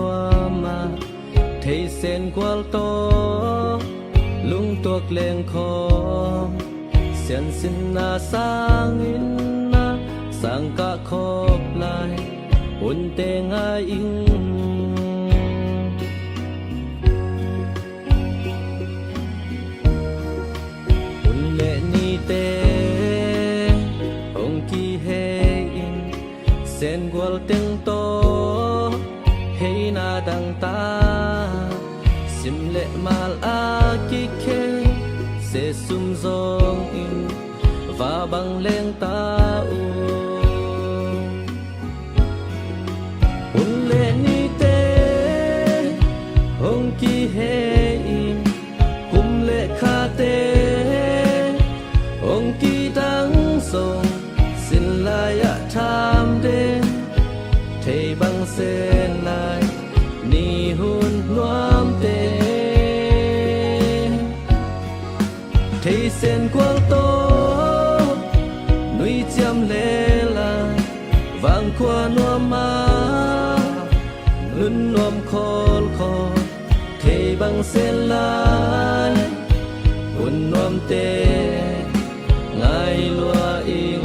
nua mà thấy sen qual to lung tuộc lên khó sen xin na sang in na sang cả khóc lại un tê ngay in un lệ ni tê ông kỳ he in sen qual tiếng to hey na dang ta sim lệ mal a ki khe se sum zong in và bằng lên ta un lệ ni te hong ki he in kum lệ kha te hong ki dang song sin la ya tham den thầy bằng sen lại ni hun nuam te thầy sen quang to nuôi chăm lê la vàng qua nuam ma nun nuam khol kho thầy bằng sen lại hun nuam te ngài lúa in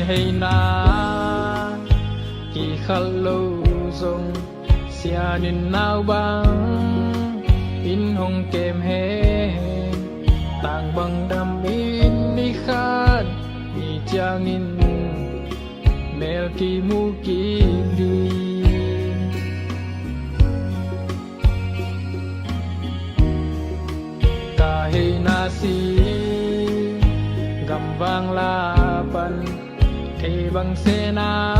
hay na kỳ khăn lâu rong xia nên nào băng in hong kem he tang băng đam in đi khát đi chang in mel kỳ mu kỳ đi ta hay na si gam vang la pan thầy bằng xe na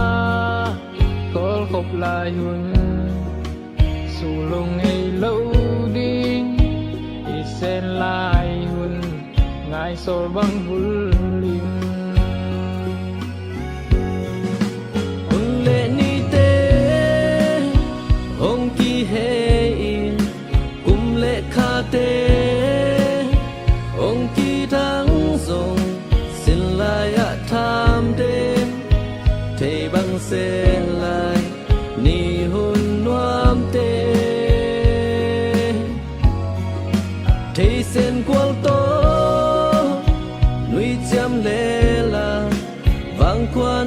có khóc lại hun su lung hay lâu đi ít sen lại hun ngài soi bằng hul lim un lệ ni te hong ki he in kum lệ kha te hong ki thang song xin lại tham đêm thầy bằng sen lại ni hun nuam te thầy sen qual to nuôi chăm lê la vang qua